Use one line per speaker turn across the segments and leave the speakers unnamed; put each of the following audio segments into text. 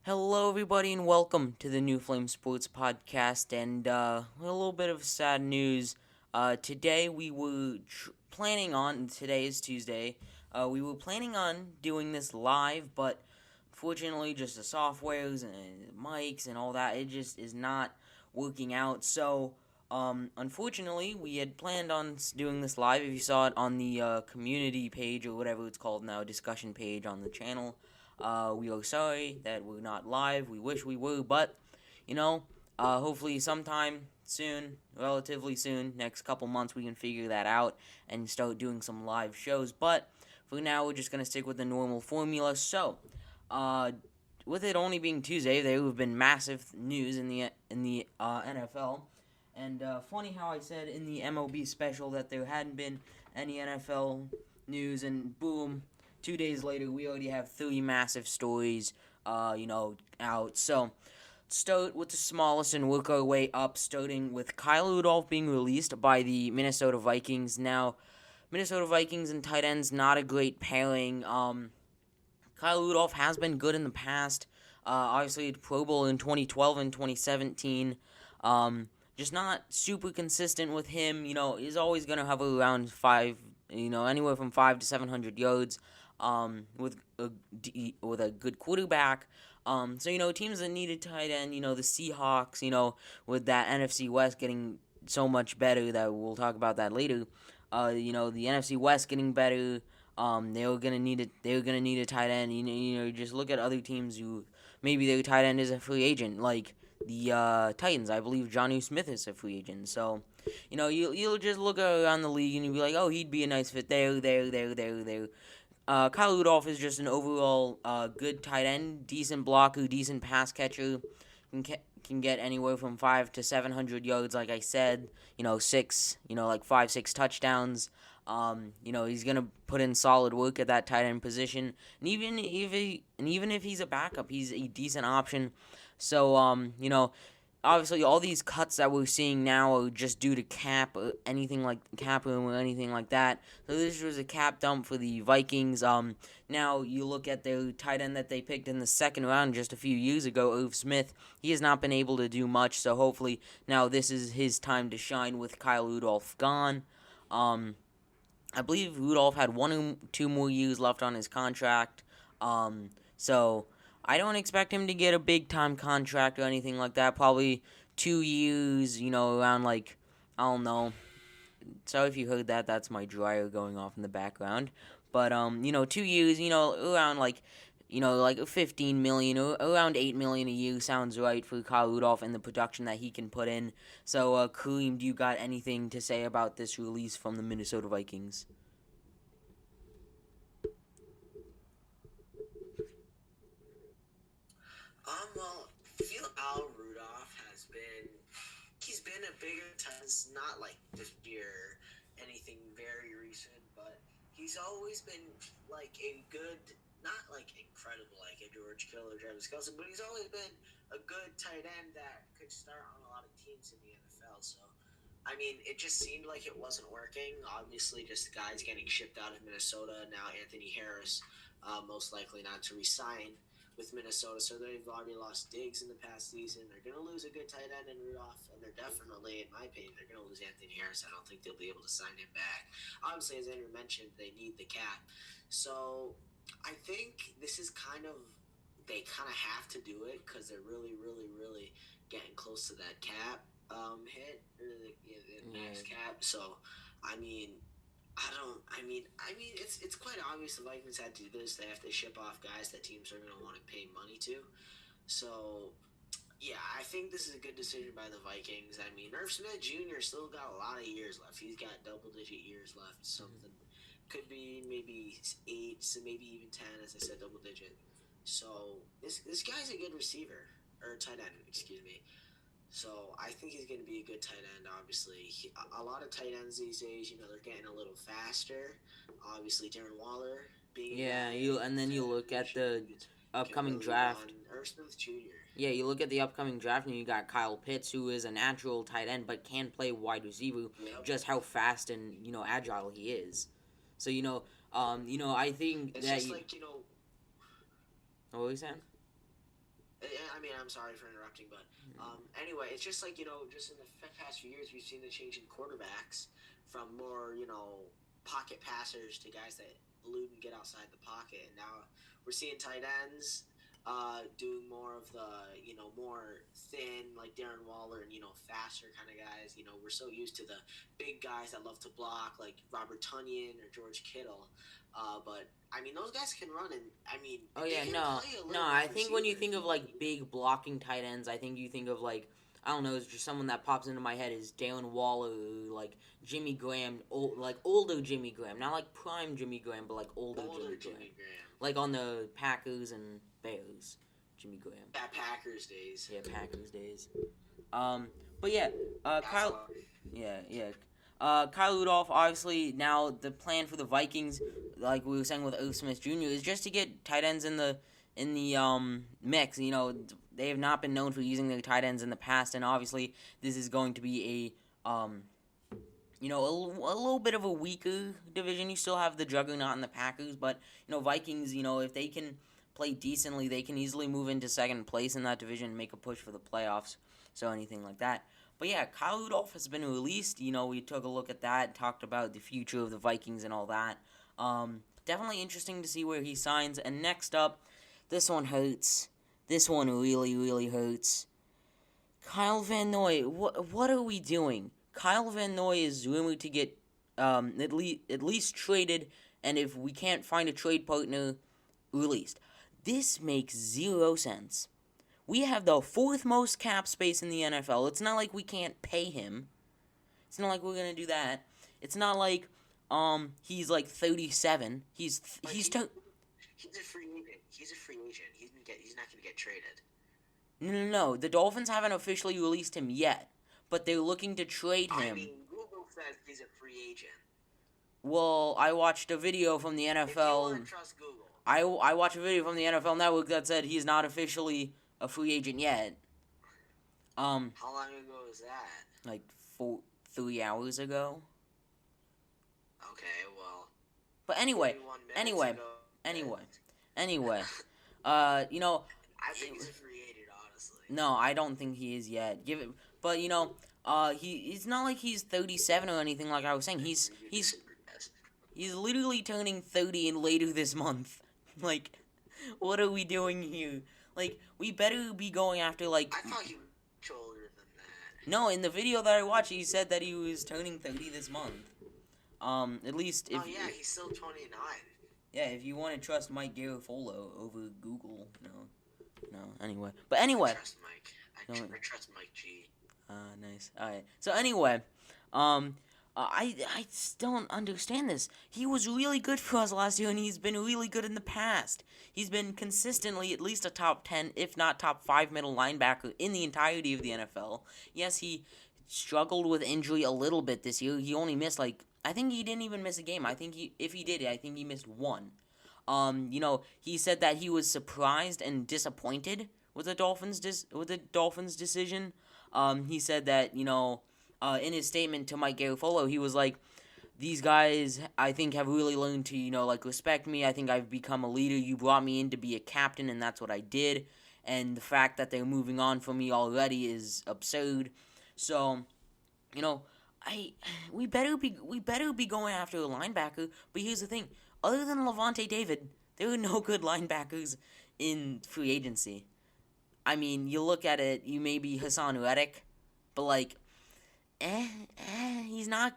Hello, everybody, and welcome to the New Flame Sports Podcast. And a little bit of sad news. Today we were planning on. Today is Tuesday. We were planning on doing this live, but unfortunately, just the softwares and mics and all that, it just is not working out. So, unfortunately, we had planned on doing this live. If you saw it on the community page or whatever it's called now, discussion page on the channel. We are sorry that we're not live. We wish we were, but hopefully sometime soon, relatively soon, next couple months, we can figure that out and start doing some live shows. But for now, we're just gonna stick with the normal formula. So, uh, with it only being Tuesday, there have been massive news in the NFL. And funny how I said in the MLB special that there hadn't been any NFL news, and boom, 2 days later, we already have three massive stories, out. So, start with the smallest and work our way up, starting with Kyle Rudolph being released by the Minnesota Vikings. Now, Minnesota Vikings and tight ends, not a great pairing. Kyle Rudolph has been good in the past. Obviously, Pro Bowl in 2012 and 2017. Just not super consistent with him. He's always going to hover around anywhere from 5 to 700 yards. With a good quarterback. So teams that needed tight end, the Seahawks, with that NFC West getting so much better that we'll talk about that later. The NFC West getting better. They were gonna need it. They were gonna need a tight end. Just look at other teams who maybe their tight end is a free agent, like the Titans. I believe Jonnu Smith is a free agent. So, you'll just look around the league and you'll be like, oh, he'd be a nice fit there. Kyle Rudolph is just an overall good tight end, decent blocker, decent pass catcher. Can get anywhere from 5 to 700 yards, like I said. Like 5, 6 touchdowns. He's gonna put in solid work at that tight end position, and even if he's a backup, he's a decent option. So, obviously all these cuts that we're seeing now are just due to cap room or anything like that. So this was a cap dump for the Vikings. Now you look at their tight end that they picked in the second round just a few years ago, Irv Smith. He has not been able to do much. So hopefully now this is his time to shine with Kyle Rudolph gone. I believe Rudolph had 1 or 2 more years left on his contract. So I don't expect him to get a big time contract or anything like that. Probably 2 years, around I don't know. Sorry if you heard that. That's my dryer going off in the background. But 2 years, around like 15 million or around 8 million a year sounds right for Kyle Rudolph and the production that he can put in. So, Kareem, do you got anything to say about this release from the Minnesota Vikings?
Well, I feel Al Rudolph he's been a bigger test, not like this year, anything very recent, but he's always been like a good, not like incredible like a George Kittle or Travis Kelce, but he's always been a good tight end that could start on a lot of teams in the NFL. So, I mean, it just seemed like it wasn't working. Obviously, just the guys getting shipped out of Minnesota. Now Anthony Harris, most likely not to resign with Minnesota, so they've already lost Diggs in the past season. They're going to lose a good tight end in Rudolph, and they're definitely, in my opinion, they're going to lose Anthony Harris. I don't think they'll be able to sign him back. Obviously, as Andrew mentioned, they need the cap. So I think this is they kind of have to do it because they're really, really, really getting close to that cap hit, or the max cap. So, I mean, it's quite obvious the Vikings had to do this. They have to ship off guys that teams are going to want to pay money to. So, yeah, I think this is a good decision by the Vikings. I mean, Irv Smith Jr. still got a lot of years left. He's got double-digit years left. Something could be maybe 8, so maybe even 10. As I said, double-digit. So this guy's a good receiver or tight end. Excuse me. So I think he's going to be a good tight end. Obviously, a lot of tight ends these days, they're getting a little faster. Obviously, Darren Waller being
Yeah, you look at the upcoming
really
draft.
Irv Smith Jr.
Yeah, you look at the upcoming draft, and you got Kyle Pitts, who is a natural tight end but can play wide receiver.
Yep.
Just how fast and agile he is. So I think
It's
that
just
what were you saying?
I'm sorry for interrupting, but anyway, it's just like just in the past few years, we've seen the change in quarterbacks from more pocket passers to guys that elude and get outside the pocket, and now we're seeing tight ends doing more of the more thin like Darren Waller and faster kind of guys. We're so used to the big guys that love to block like Robert Tunyon or George Kittle. But those guys can run, and
Oh
they
yeah,
can
no,
play a
no.
little
I
wide
think when you
receiver
think
if
of
you
like
need.
big blocking tight ends, I think you think of like I don't know. It's just someone that pops into my head is Darren Waller, like Jimmy Graham, like older Jimmy Graham, not like prime Jimmy Graham, but like older
Older
Jimmy Graham,
Jimmy Graham.
like on the Packers and Bears, Jimmy Graham.
That Packers days.
Yeah, Packers days. Um, but yeah,
That's
Kyle. Yeah. Kyle Rudolph, obviously, now the plan for the Vikings, like we were saying with O. Smith Jr., is just to get tight ends in the mix. They have not been known for using their tight ends in the past, and obviously this is going to be a little bit of a weaker division. You still have the juggernaut and the Packers, but Vikings, if they can play decently, they can easily move into second place in that division and make a push for the playoffs. So anything like that. But yeah, Kyle Rudolph has been released. We took a look at that, talked about the future of the Vikings and all that. Definitely interesting to see where he signs. And next up, this one hurts. This one really, really hurts. Kyle Van Noy, what are we doing? Kyle Van Noy is rumored to get at least traded, and if we can't find a trade partner, released. This makes zero sense. We have the fourth most cap space in the NFL. It's not like we can't pay him. It's not like we're gonna do that. It's not like he's like 37. He's
He's a free agent. He's a free agent. He's not gonna get traded.
No. The Dolphins haven't officially released him yet, but they're looking to trade him.
Google says he's a free agent.
Well, I watched a video from the NFL.
If you want to trust Google.
I watched a video from the NFL Network that said he's not officially a free agent yet.
How long ago was that?
Like 3 hours ago.
Okay, well.
But anyway.
I think he's a free agent, honestly.
No, I don't think he is yet. But he's not like he's 37 or anything. Like I was saying, he's literally turning 30 and later this month. Like, what are we doing here? Like, we better be going after like.
I thought he was older than that.
No, in the video that I watched, he said that he was turning 30 this month. At least if.
Oh yeah, he's still 29.
Yeah, if you want to trust Mike Garafolo over Google, no. Anyway, but anyway.
I trust Mike. I trust Mike G.
Nice. All right. So anyway, I just don't understand this. He was really good for us last year, and he's been really good in the past. He's been consistently at least a top 10, if not top 5 middle linebacker in the entirety of the NFL. Yes, he struggled with injury a little bit this year. He only missed I think he didn't even miss a game. If he did, I think he missed one. He said that he was surprised and disappointed with the Dolphins' decision. He said that in his statement to Mike Garafolo, he was like, "These guys, I think, have really learned to respect me. I think I've become a leader. You brought me in to be a captain, and that's what I did. And the fact that they're moving on from me already is absurd. So, we better be going after a linebacker. But here's the thing: other than Levante David, there are no good linebackers in free agency. I mean, you look at it, you may be Hassan Reddick, but he's not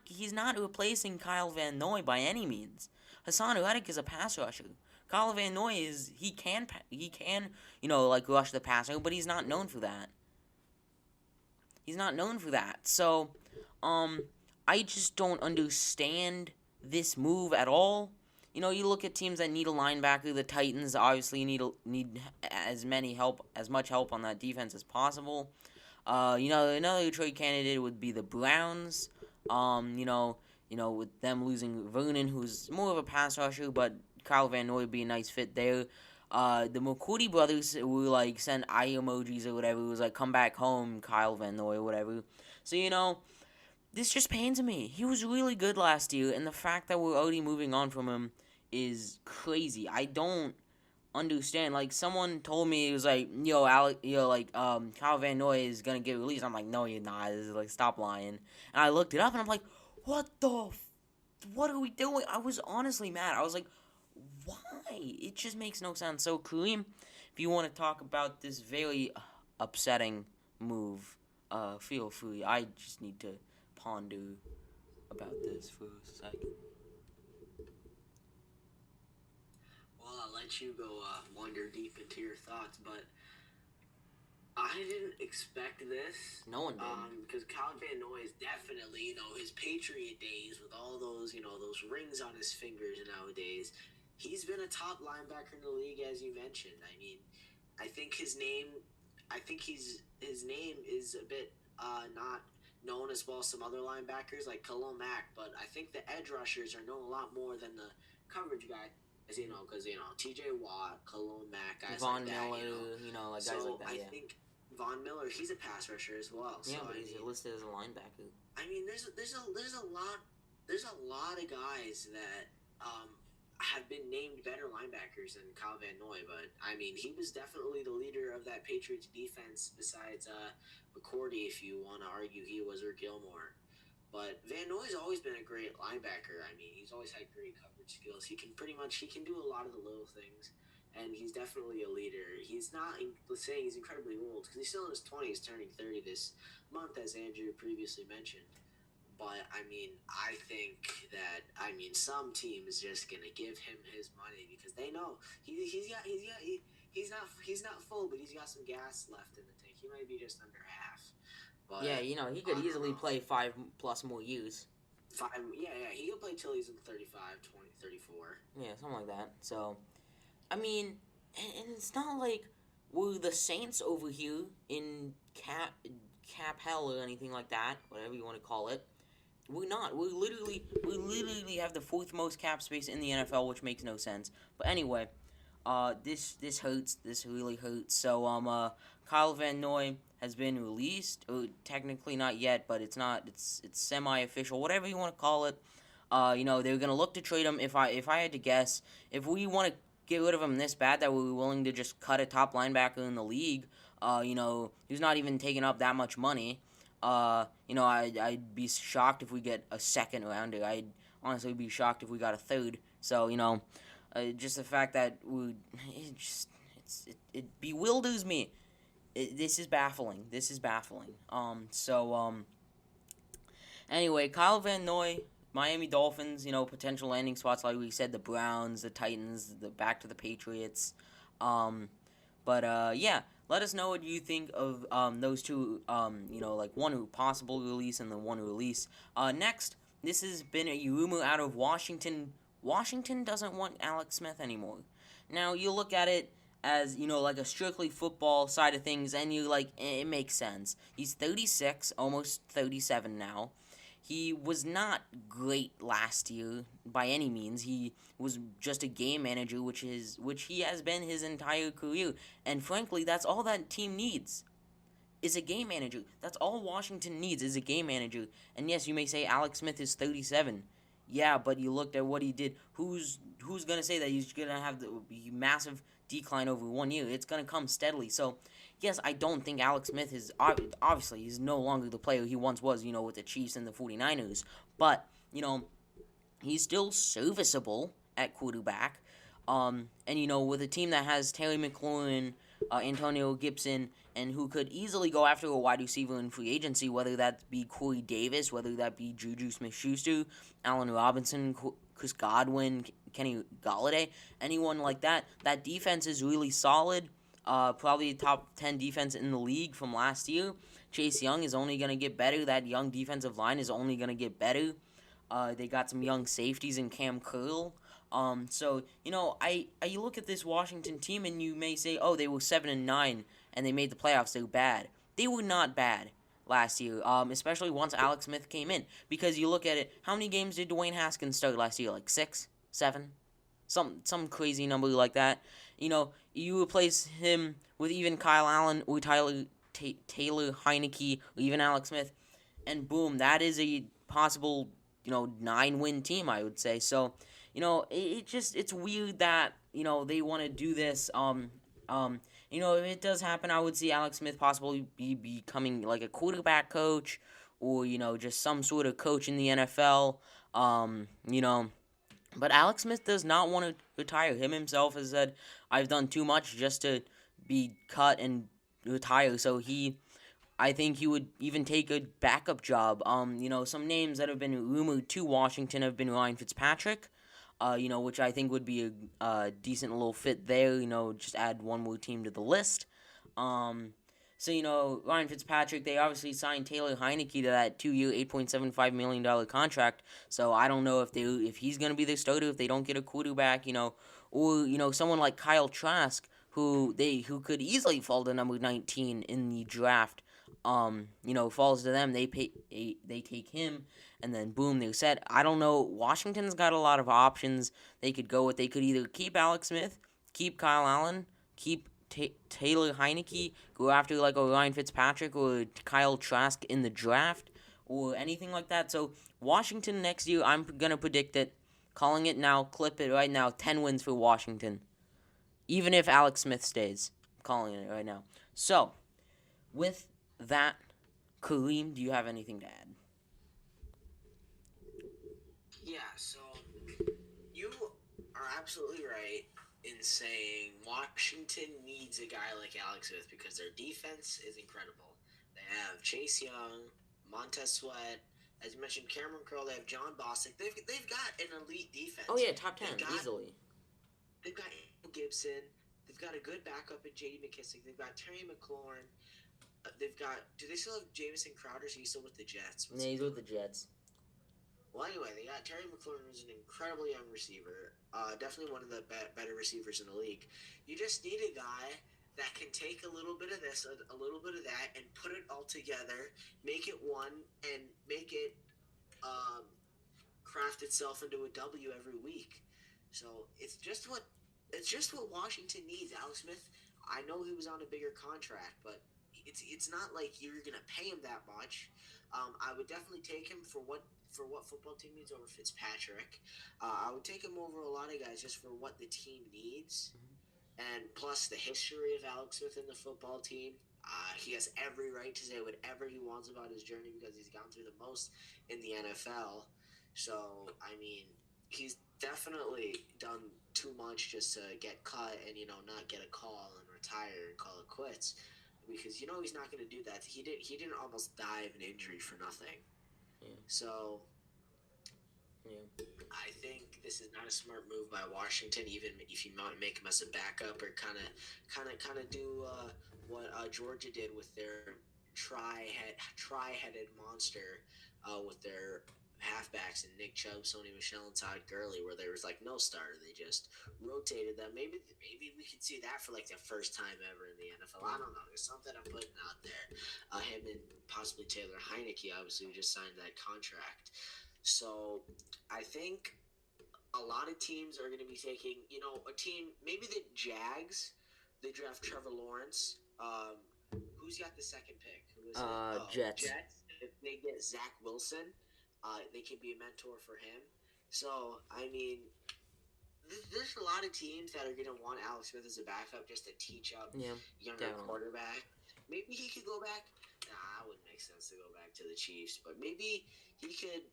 replacing Kyle Van Noy by any means. Hassan Reddick is a pass rusher. Kyle Van Noy he can rush the passer, but he's not known for that. So, I just don't understand this move at all. You look at teams that need a linebacker. The Titans obviously need as much help on that defense as possible. Another trade candidate would be the Browns. With them losing Vernon, who's more of a pass rusher, but Kyle Van Noy would be a nice fit there. The McCourty brothers were send eye emojis or whatever. It was come back home, Kyle Van Noy or whatever. So this just pains me. He was really good last year, and the fact that we're already moving on from him is crazy. I don't understand. Like someone told me it was like, Kyle Van Noy is gonna get released. I'm like, no, you're not. This is like, stop lying. And I looked it up, and I'm like, what what are we doing? I was honestly mad. I was like, why? It just makes no sense. So Kareem, if you want to talk about this very upsetting move, feel free. I just need to ponder about this for a second.
Well, I'll let you go wander deep into your thoughts, but I didn't expect this.
No one did.
Because Kyle Van Noy is definitely, his Patriot days with all those, those rings on his fingers nowadays. He's been a top linebacker in the league, as you mentioned. I mean, I think his name is a bit not known as well as some other linebackers like Khalil Mack, but I think the edge rushers are known a lot more than the coverage guy. As because T.J. Watt, Khalil Mack, guys
Von
like that.
Miller, like guys like that.
I think Von Miller, he's a pass rusher as well.
Yeah,
so,
but he's listed as a linebacker.
I mean, there's a lot of guys that have been named better linebackers than Kyle Van Noy, but I mean, he was definitely the leader of that Patriots defense. Besides McCourty, if you want to argue he was, or Gilmore. But Van Noy's always been a great linebacker. I mean, he's always had great coverage skills. He can do a lot of the little things, and he's definitely a leader. He's not saying he's incredibly old because he's still in his 20s, turning 30 this month, as Andrew previously mentioned. But I mean, I think that some team is just gonna give him his money because they know he's not full, but he's got some gas left in the tank. He might be just under half. But,
yeah, he could easily play 5+ more years.
He could play till he's in 35, 20, 34.
Yeah, something like that. So, I mean, and it's not like we're the Saints over here in cap hell or anything like that, whatever you want to call it. We're not. We literally have the 4th most cap space in the NFL, which makes no sense. But anyway, this hurts. This really hurts. So, Kyle Van Noy has been released. Technically not yet, but it's not. It's semi-official, whatever you want to call it. They're gonna look to trade him. If I had to guess, if we want to get rid of him this bad that we're willing to just cut a top linebacker in the league, who's not even taking up that much money. I'd be shocked if we get a second rounder. I'd honestly be shocked if we got a third. So, just the fact that it bewilders me. This is baffling. Anyway, Kyle Van Noy, Miami Dolphins, potential landing spots, like we said, the Browns, the Titans, back to the Patriots. Yeah, let us know what you think of those two, like one possible release and the one release. Next, this has been a rumor out of Washington. Washington doesn't want Alex Smith anymore. Now, you look at it as, like a strictly football side of things, and you're like, it makes sense. He's 36, almost 37 now. He was not great last year by any means. He was just a game manager, which he has been his entire career. And frankly, that's all that team needs, is a game manager. That's all Washington needs, is a game manager. And yes, you may say Alex Smith is 37. Yeah, but you looked at what he did. Who's gonna say that he's gonna have the massive decline over 1 year? It's gonna come steadily. So, yes, I don't think Alex Smith is obviously he's no longer the player he once was, with the Chiefs and the 49ers. But, he's still serviceable at quarterback. And with a team that has Terry McLaurin, Antonio Gibson, and who could easily go after a wide receiver in free agency, whether that be Corey Davis, whether that be Juju Smith-Schuster, Allen Robinson, Chris Godwin, Kenny Golladay, anyone like that. That defense is really solid. Probably top 10 defense in the league from last year. Chase Young is only going to get better. That young defensive line is only going to get better. They got some young safeties in Cam Curl. So, you look at this Washington team and you may say, oh, they were 7-9 and they made the playoffs. They were bad. They were not bad last year, especially once Alex Smith came in. Because you look at it, how many games did Dwayne Haskins start last year? Like 6? 7? Some crazy number like that. You replace him with even Kyle Allen or Taylor Heineke or even Alex Smith, and boom, that is a possible 9-win team, I would say. So, it's weird that they want to do this. If it does happen, I would see Alex Smith possibly be becoming like a quarterback coach, or just some sort of coach in the NFL. But Alex Smith does not want to retire. Him himself has said, "I've done too much just to be cut and retire." So I think he would even take a backup job. Some names that have been rumored to Washington have been Ryan Fitzpatrick, which I think would be a decent little fit there. Just add one more team to the list. Ryan Fitzpatrick, they obviously signed Taylor Heineke to that 2-year, $8.75 million contract. So I don't know if he's gonna be the starter if they don't get a quarterback. Or someone like Kyle Trask, who could easily fall to number 19 in the draft. Falls to them. They take him, and then boom, they're set. I don't know. Washington's got a lot of options they could go with. They could either keep Alex Smith, keep Kyle Allen, keep Taylor Heineke, go after like a Ryan Fitzpatrick or Kyle Trask in the draft, or anything like that. So Washington next year, I'm gonna predict it. Calling it now, clip it right now. 10 wins for Washington, even if Alex Smith stays. I'm calling it right now. So with that, Kareem, do you have anything to add?
Yeah, so you are absolutely right in saying Washington needs a guy like Alex Smith because their defense is incredible. They have Chase Young, Montez Sweat, as you mentioned, Cameron Curl. They have John Bostic. They've got an elite defense.
Oh yeah, top 10 easily.
They've got Gibson. They've got a good backup in J.D. McKissick. They've got Terry McLaurin. They've got. Do they still have Jamison Crowder? Is he still with the Jets?
Yeah, he's with the Jets.
Well, anyway, they got Terry McLaurin, who's an incredibly young receiver. Definitely one of the better receivers in the league. You just need a guy that can take a little bit of this, a little bit of that, and put it all together, make it one, and make it craft itself into a W every week. So it's just what Washington needs. Alex Smith, I know he was on a bigger contract, but it's not like you're gonna pay him that much. I would definitely take him for what football team needs over Fitzpatrick. I would take him over a lot of guys just for what the team needs, and plus the history of Alex Smith in the football team. He has every right to say whatever he wants about his journey because he's gone through the most in the NFL. So I mean, he's definitely done too much just to get cut and not get a call and retire and call it quits. Because he's not going to do that. He didn't almost die of an injury for nothing.
Yeah.
So
yeah.
I think this is not a smart move by Washington, even if you might make him as a backup or kind of do what Georgia did with their tri-headed monster with their halfbacks and Nick Chubb, Sony Michel, and Todd Gurley, where there was like no starter. They just rotated them. Maybe we could see that for like the first time ever in the NFL. I don't know. There's something I'm putting out there. Him and possibly Taylor Heineke, obviously, who just signed that contract. So I think a lot of teams are going to be taking, a team, maybe the Jags, they draft Trevor Lawrence. Who's got the second pick? Who is it?
Jets.
If they get Zach Wilson, they can be a mentor for him. So, I mean, there's a lot of teams that are going to want Alex Smith as a backup just to teach up younger quarterback. Maybe he could go back. Nah, it wouldn't make sense to go back to the Chiefs. But maybe he could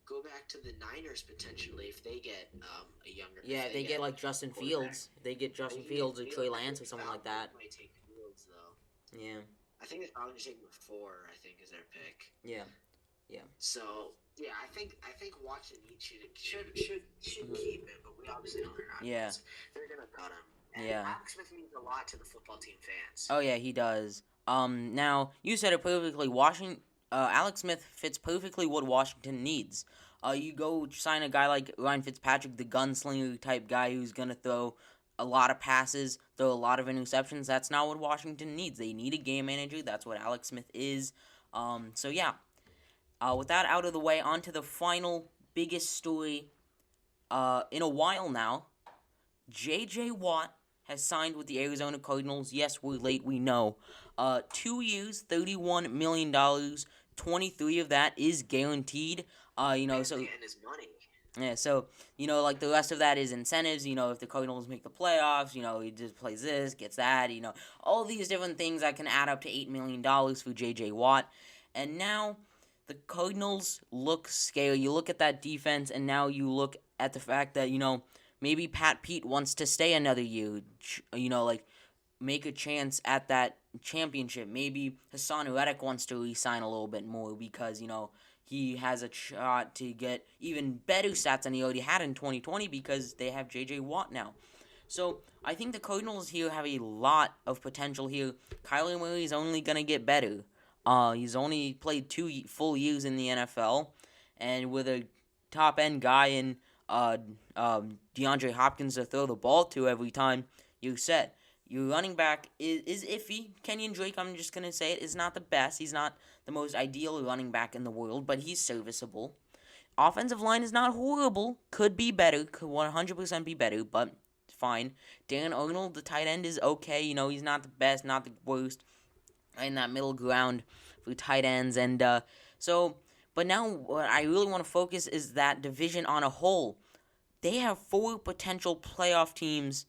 go back to the Niners potentially if they get a younger.
Yeah, if they get like Justin Fields. If they get Justin Fields or Trey Lance or someone like that.
Might take Fields though.
Yeah.
I think they're probably just taking 4. I think is their pick.
Yeah.
So yeah, I think Washington should keep him, but we obviously know they're not.
Yeah.
They're gonna cut him. And
Yeah.
Alex Smith means a lot to the football team fans.
Oh yeah, he does. Now you said it perfectly. Alex Smith fits perfectly what Washington needs. You go sign a guy like Ryan Fitzpatrick, the gunslinger type guy who's gonna throw a lot of passes, throw a lot of interceptions. That's not what Washington needs. They need a game manager. That's what Alex Smith is. So yeah. With that out of the way, on to the final biggest story in a while now. J.J. Watt has signed with the Arizona Cardinals. Yes, we're late, we know. 2 years, $31 million. 23 of that is guaranteed.
So getting his money.
Yeah, so, like the rest of that is incentives. If the Cardinals make the playoffs, he just plays this, gets that, all these different things that can add up to $8 million for JJ Watt. And now the Cardinals look scary. You look at that defense, and now you look at the fact that, maybe Pat Pete wants to stay another year, like make a chance at that championship. Maybe Hassan Reddick wants to re-sign a little bit more because, he has a shot to get even better stats than he already had in 2020 because they have J.J. Watt now. So I think the Cardinals here have a lot of potential here. Kyler Murray is only going to get better. He's only played 2 full years in the NFL, and with a top-end guy in DeAndre Hopkins to throw the ball to every time, you're set. Your running back is iffy. Kenyon Drake, I'm just going to say it, is not the best. He's not the most ideal running back in the world, but he's serviceable. Offensive line is not horrible. Could be better. Could 100% be better, but fine. Dan Arnold, the tight end, is okay. He's not the best, not the worst. In that middle ground for tight ends. And but now what I really want to focus is that division on a whole. They have 4 potential playoff teams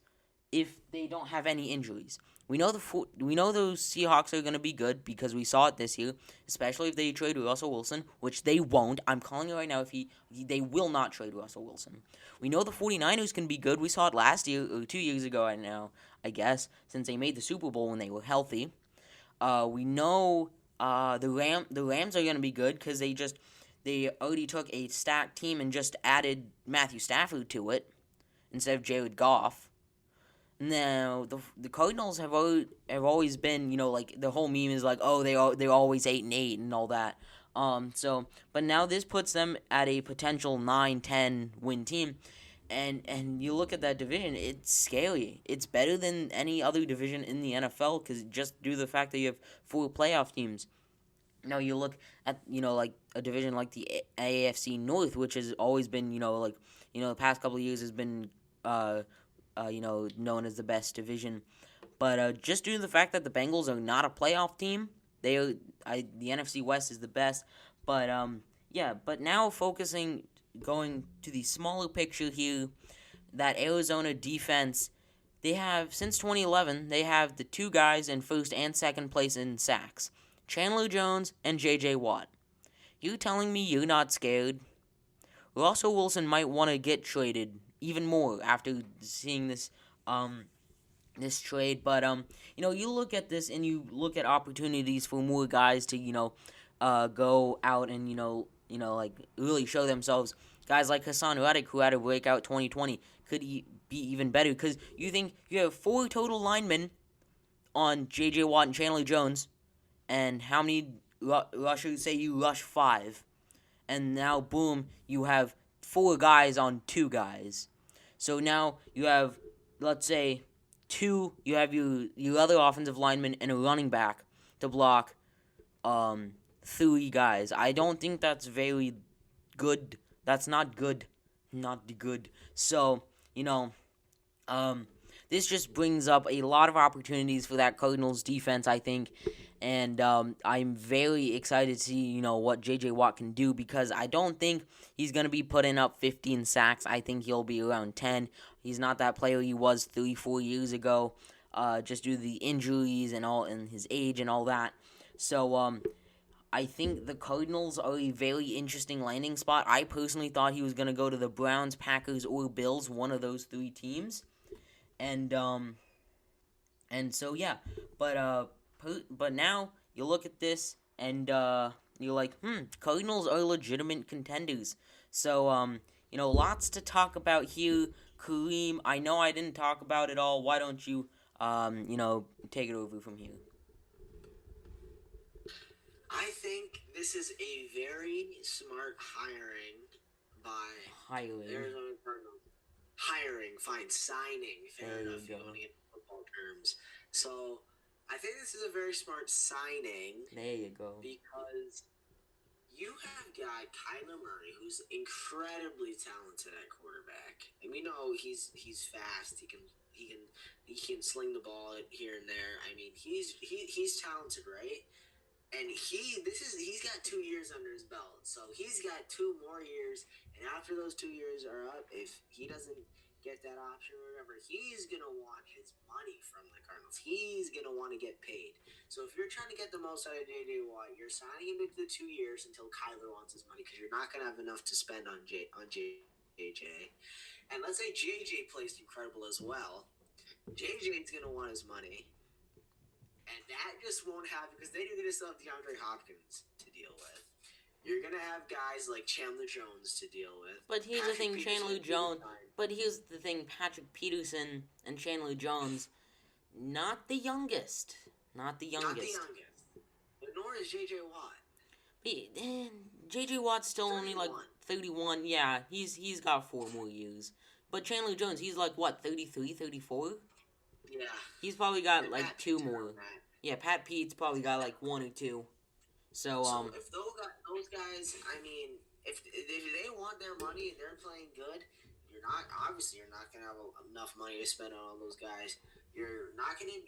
if they don't have any injuries. We know those Seahawks are going to be good because we saw it this year, especially if they trade Russell Wilson, which they won't. I'm calling it right now. They will not trade Russell Wilson. We know the 49ers can be good. We saw it last year or 2 years ago right now, I guess, since they made the Super Bowl when they were healthy. We know the Rams are going to be good because they already took a stacked team and just added Matthew Stafford to it instead of Jared Goff. Now the Cardinals have always been, like the whole meme is like, oh, they're always 8-8 and all that. But now this puts them at a potential 9-10 win team. And you look at that division, it's scary. It's better than any other division in the NFL because just due to the fact that you have 4 playoff teams. Now you look at, like a division like the AFC North, which has always been, the past couple of years has been, known as the best division. But just due to the fact that the Bengals are not a playoff team, the NFC West is the best. But but now going to the smaller picture here, that Arizona defense, they have, since 2011, they have the 2 guys in first and second place in sacks, Chandler Jones and J.J. Watt. You telling me you're not scared? Russell Wilson might want to get traded even more after seeing this trade, but you look at this and you look at opportunities for more guys to go out and like really show themselves. Guys like Hassan Reddick, who had a breakout 2020, could be even better because you think you have 4 total linemen on J.J. Watt and Chandler Jones, and how many rushers? Say you rush 5, and now boom, you have 4 guys on 2 guys. So now you have, let's say, 2. You have your other offensive lineman and a running back to block 3 guys. I don't think that's very good. That's not good. Not good. So, this just brings up a lot of opportunities for that Cardinals defense, I think. And I'm very excited to see, what J.J. Watt can do because I don't think he's going to be putting up 15 sacks. I think he'll be around 10. He's not that player he was 3-4 years ago, just due to the injuries and his age and all that. So, I think the Cardinals are a very interesting landing spot. I personally thought he was going to go to the Browns, Packers, or Bills, one of those 3 teams. And so, yeah. But now you look at this and you're like, Cardinals are legitimate contenders. So, lots to talk about here. Kareem, I know I didn't talk about it all. Why don't you, take it over from here?
I think this is a very smart hiring by Arizona Cardinals. Signing. Fair enough. You want to get football terms. So I think this is a very smart signing.
There you go.
Because you have got Kyler Murray, who's incredibly talented at quarterback, and we know he's fast. He can sling the ball here and there. I mean, he's talented, right? And he's got 2 years under his belt, so he's got 2 more years. And after those 2 years are up, if he doesn't get that option or whatever, he's gonna want his money from the Cardinals. He's gonna want to get paid. So if you're trying to get the most out of JJ Watt, you're signing him into the 2 years until Kyler wants his money, because you're not gonna have enough to spend on JJ. And let's say JJ plays incredible as well. JJ's gonna want his money. And that just won't happen, because then you're going to still have DeAndre Hopkins to deal with. You're going to have guys like Chandler Jones to deal with.
But here's the thing, Patrick Peterson and Chandler Jones, not the youngest.
Not the youngest. But nor is J.J. Watt.
J.J. Watt's still 31. Only like 31. Yeah, he's got 4 more years. But Chandler Jones, he's like, what, 33, 34?
Yeah.
He's probably got like 2 more. Yeah, Pat Pete's probably got like 1 or 2. So
if those guys, I mean, if they want their money and they're playing good, you're not gonna have enough money to spend on all those guys. You're definitely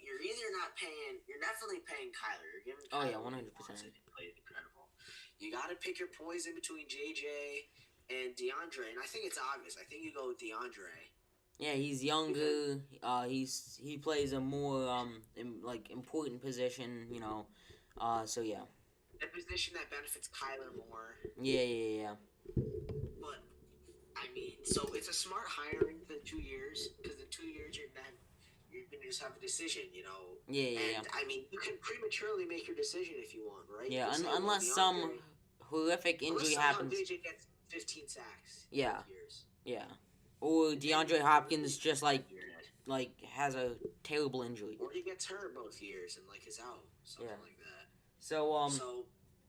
paying Kyler. You're giving Kyler
100%.
Played incredible. You got to pick your poison between JJ and DeAndre, and I think it's obvious. I think you go with DeAndre.
Yeah, he's younger. He plays a more important position, you know. So yeah.
A position that benefits Kyler more.
Yeah.
But I mean, so it's a smart hiring for 2 years, because in 2 years you're gonna just have a decision, you know.
Yeah.
I mean, you can prematurely make your decision if you want, right?
Yeah, unless some horrific injury happens.
DJ gets 15 sacks.
Yeah. Yeah. Or DeAndre Hopkins just like has a terrible injury.
Or he gets hurt both years and is out, something like that.
So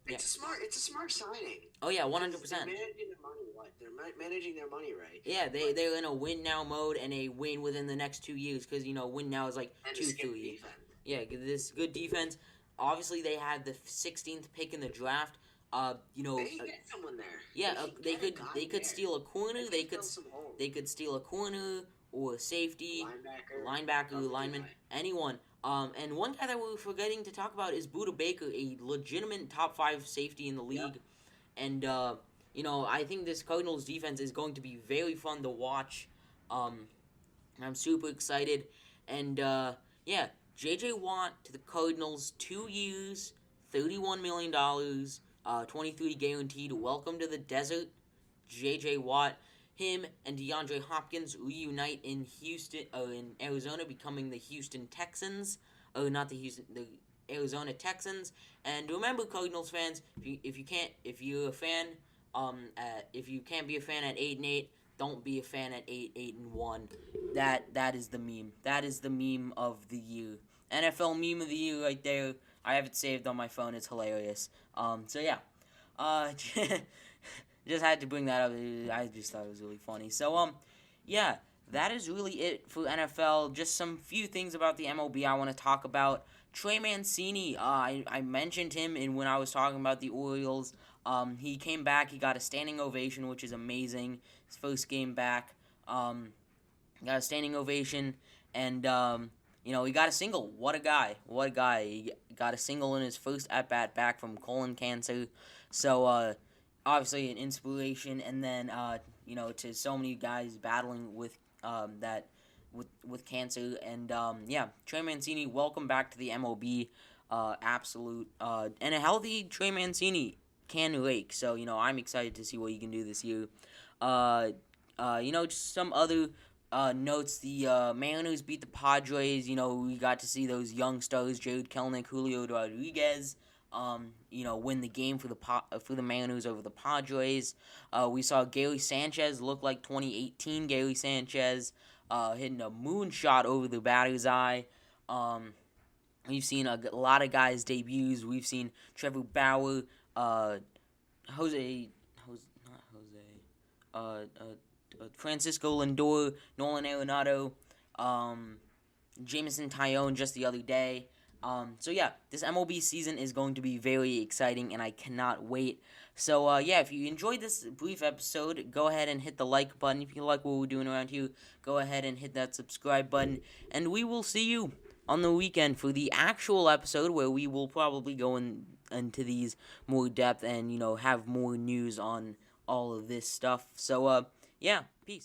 it's a smart signing.
Oh yeah, 100%.
They're managing their money. They're managing their money right.
Yeah, they're in a win now mode, and a win within the next 2 years, because win now is like 2-3 years. Yeah, this good defense. Obviously, they had the 16th pick in the draft.
They could get someone there.
Yeah, they could steal a corner. They could steal a corner or a safety, linebacker, lineman, anyone. And one guy that we're forgetting to talk about is Budda Baker, a legitimate top 5 safety in the league. Yep. And I think this Cardinals defense is going to be very fun to watch. I'm super excited. And J.J. Watt to the Cardinals, 2 years, $31 million. 23 guaranteed. Welcome to the desert, J.J. Watt. Him and DeAndre Hopkins reunite in Arizona, becoming the Houston Texans. The Arizona Texans. And remember, Cardinals fans, if you can't be a fan at 8-8, don't be a fan at 8-1. That is the meme. That is the meme of the year. NFL meme of the year right there. I have it saved on my phone. It's hilarious. So yeah. Just had to bring that up. I just thought it was really funny. So yeah, that is really it for NFL. Just some few things about the MLB I want to talk about. Trey Mancini, I mentioned him when I was talking about the Orioles. He came back. He got a standing ovation, which is amazing. His first game back. Got a standing ovation, and he got a single. What a guy. He got a single in his first at-bat back from colon cancer. So, obviously an inspiration, and then, to so many guys battling with with cancer. And, Trey Mancini, welcome back to the MLB. Absolute, and a healthy Trey Mancini can rake. So, I'm excited to see what he can do this year. Just some other notes. The Mariners beat the Padres. We got to see those young stars, Jared Kelenic, Julio Rodriguez, win the game for the Mariners over the Padres. We saw Gary Sanchez look like 2018 Gary Sanchez, hitting a moonshot over the batter's eye. We've seen a lot of guys' debuts. We've seen Trevor Bauer, Francisco Lindor, Nolan Arenado, Jameson Taillon just the other day. This MLB season is going to be very exciting, and I cannot wait. So, if you enjoyed this brief episode, go ahead and hit the like button. If you like what we're doing around here, go ahead and hit that subscribe button. And we will see you on the weekend for the actual episode, where we will probably go in into these more depth and have more news on all of this stuff. So yeah, peace.